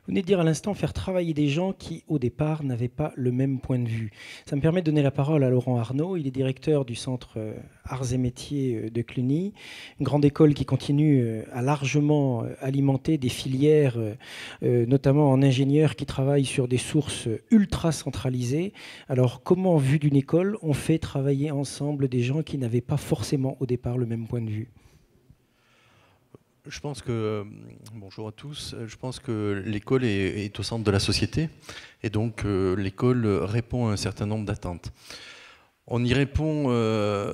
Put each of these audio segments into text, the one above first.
Vous venez de dire à l'instant faire travailler des gens qui, au départ, n'avaient pas le même point de vue. Ça me permet de donner la parole à Laurent Arnaud. Il est directeur du Centre Arts et Métiers de Cluny, une grande école qui continue à largement alimenter des filières, notamment en ingénieurs qui travaillent sur des sources ultra centralisées. Alors, comment, vu d'une école, on fait travailler ensemble des gens qui n'avaient pas forcément, au départ, le même point de vue? Je pense que, bonjour à tous, je pense que l'école est au centre de la société et donc l'école répond à un certain nombre d'attentes. On y répond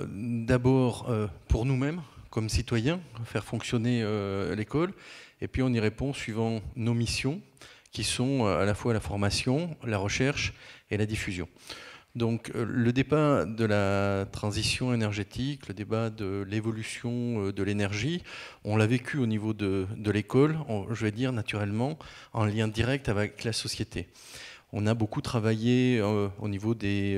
d'abord pour nous-mêmes, comme citoyens, faire fonctionner l'école, et puis on y répond suivant nos missions, qui sont à la fois la formation, la recherche et la diffusion. Donc le débat de la transition énergétique, le débat de l'évolution de l'énergie, on l'a vécu au niveau de l'école, je vais dire naturellement, en lien direct avec la société. On a beaucoup travaillé au niveau des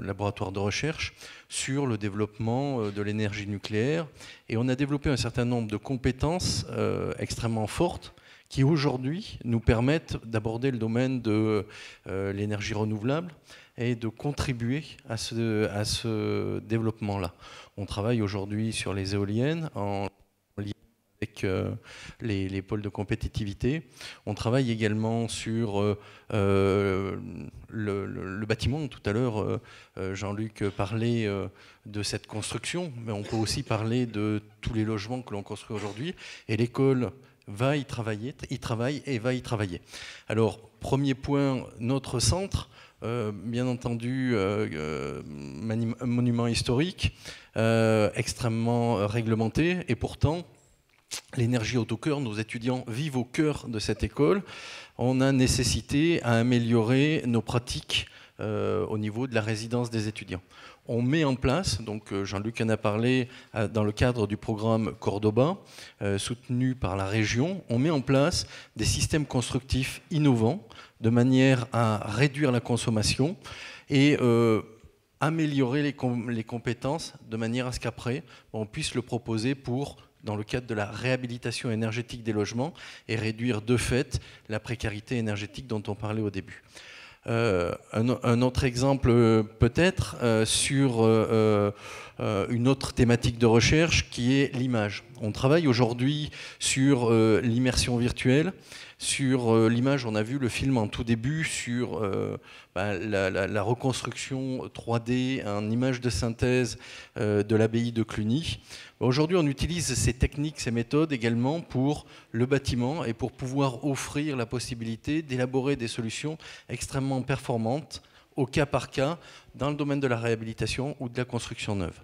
laboratoires de recherche sur le développement de l'énergie nucléaire et on a développé un certain nombre de compétences extrêmement fortes qui aujourd'hui nous permettent d'aborder le domaine de l'énergie renouvelable et de contribuer à ce développement-là. On travaille aujourd'hui sur les éoliennes en lien avec les pôles de compétitivité. On travaille également sur le bâtiment. Tout à l'heure, Jean-Luc parlait de cette construction, mais on peut aussi parler de tous les logements que l'on construit aujourd'hui. Et l'école va y travailler, y travaille et va y travailler. Alors, premier point, notre centre, bien entendu, monument historique, extrêmement réglementé, et pourtant, l'énergie est au cœur, nos étudiants vivent au cœur de cette école. On a nécessité à améliorer nos pratiques au niveau de la résidence des étudiants. On met en place, donc Jean-Luc en a parlé, dans le cadre du programme Cordoba, soutenu par la région, on met en place des systèmes constructifs innovants de manière à réduire la consommation et améliorer les compétences de manière à ce qu'après, on puisse le proposer dans le cadre de la réhabilitation énergétique des logements et réduire de fait la précarité énergétique dont on parlait au début. Un autre exemple peut-être sur une autre thématique de recherche qui est l'image. On travaille aujourd'hui sur l'immersion virtuelle. Sur l'image, on a vu le film en tout début sur la reconstruction 3D en image de synthèse de l'abbaye de Cluny. Aujourd'hui, on utilise ces techniques, ces méthodes également pour le bâtiment et pour pouvoir offrir la possibilité d'élaborer des solutions extrêmement performantes au cas par cas dans le domaine de la réhabilitation ou de la construction neuve.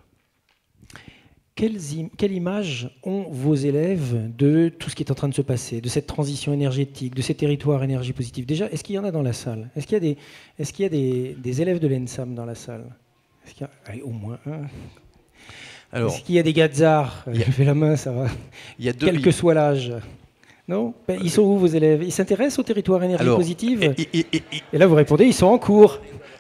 Quelle image ont vos élèves de tout ce qui est en train de se passer, de cette transition énergétique, de ces territoires énergie positive? Déjà, est-ce qu'il y en a dans la salle? Est-ce qu'il y a des élèves de l'ENSAM dans la salle? Est-ce qu'il y a, allez, au moins un. Est-ce qu'il y a des gazards? Je fais la main, ça va. Quel que soit l'âge. Non? Ils sont où vos élèves? Ils s'intéressent au territoire énergie positive? Et là, vous répondez, ils sont en cours.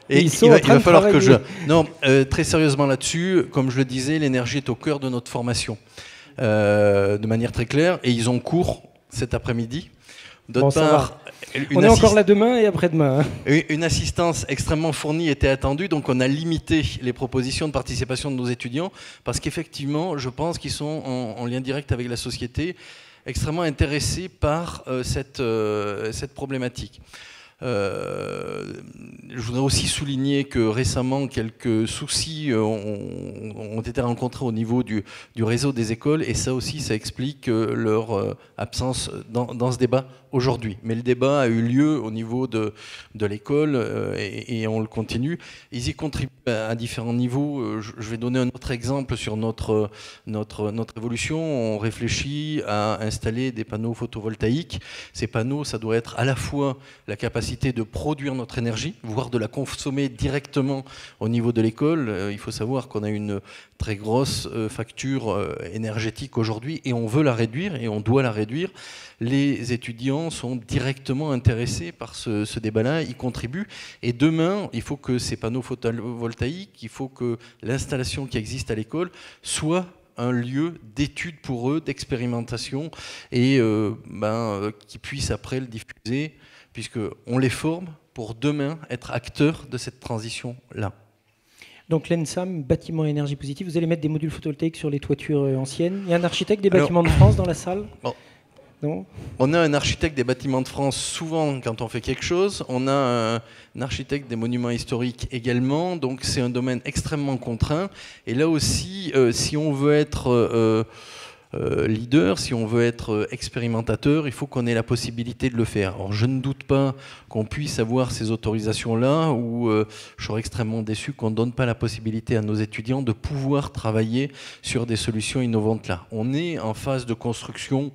Et il va falloir que je... Non, très sérieusement là-dessus, comme je le disais, l'énergie est au cœur de notre formation, de manière très claire, et ils ont cours cet après-midi. D'autre part, on est encore là demain et après-demain. Hein. Une assistance extrêmement fournie était attendue, donc on a limité les propositions de participation de nos étudiants, parce qu'effectivement, je pense qu'ils sont en lien direct avec la société, extrêmement intéressés par cette problématique. Je voudrais aussi souligner que récemment, quelques soucis ont été rencontrés au niveau du réseau des écoles, et ça aussi, ça explique leur absence dans ce débat aujourd'hui. Mais le débat a eu lieu au niveau de l'école et on le continue. Ils y contribuent à différents niveaux. Je vais donner un autre exemple sur notre évolution. On réfléchit à installer des panneaux photovoltaïques. Ces panneaux, ça doit être à la fois la capacité de produire notre énergie, voire de la consommer directement au niveau de l'école. Il faut savoir qu'on a une très grosse facture énergétique aujourd'hui et on veut la réduire et on doit la réduire. Les étudiants sont directement intéressés par ce débat-là, ils contribuent. Et demain, il faut que ces panneaux photovoltaïques, il faut que l'installation qui existe à l'école soit un lieu d'étude pour eux, d'expérimentation, et qui puissent après le diffuser, puisqu'on les forme pour demain être acteurs de cette transition-là. Donc l'ENSAM, bâtiment énergie positive, vous allez mettre des modules photovoltaïques sur les toitures anciennes. Il y a un architecte des bâtiments de France dans la salle? Non. On a un architecte des bâtiments de France souvent quand on fait quelque chose. On a un architecte des monuments historiques également. Donc c'est un domaine extrêmement contraint. Et là aussi, si on veut être leader, si on veut être expérimentateur, il faut qu'on ait la possibilité de le faire. Alors je ne doute pas qu'on puisse avoir ces autorisations-là, ou je serais extrêmement déçu qu'on ne donne pas la possibilité à nos étudiants de pouvoir travailler sur des solutions innovantes là. On est en phase de construction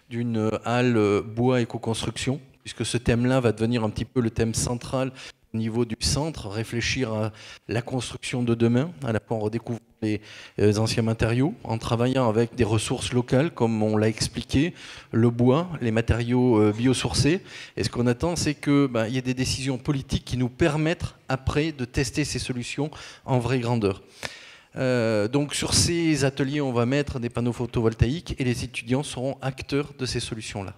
d'une halle bois éco-construction, puisque ce thème-là va devenir un petit peu le thème central au niveau du centre, réfléchir à la construction de demain, à la fois en redécouvrant les anciens matériaux, en travaillant avec des ressources locales, comme on l'a expliqué, le bois, les matériaux biosourcés. Et ce qu'on attend, c'est qu'il y ait des décisions politiques qui nous permettent après de tester ces solutions en vraie grandeur. Donc sur ces ateliers, on va mettre des panneaux photovoltaïques et les étudiants seront acteurs de ces solutions-là.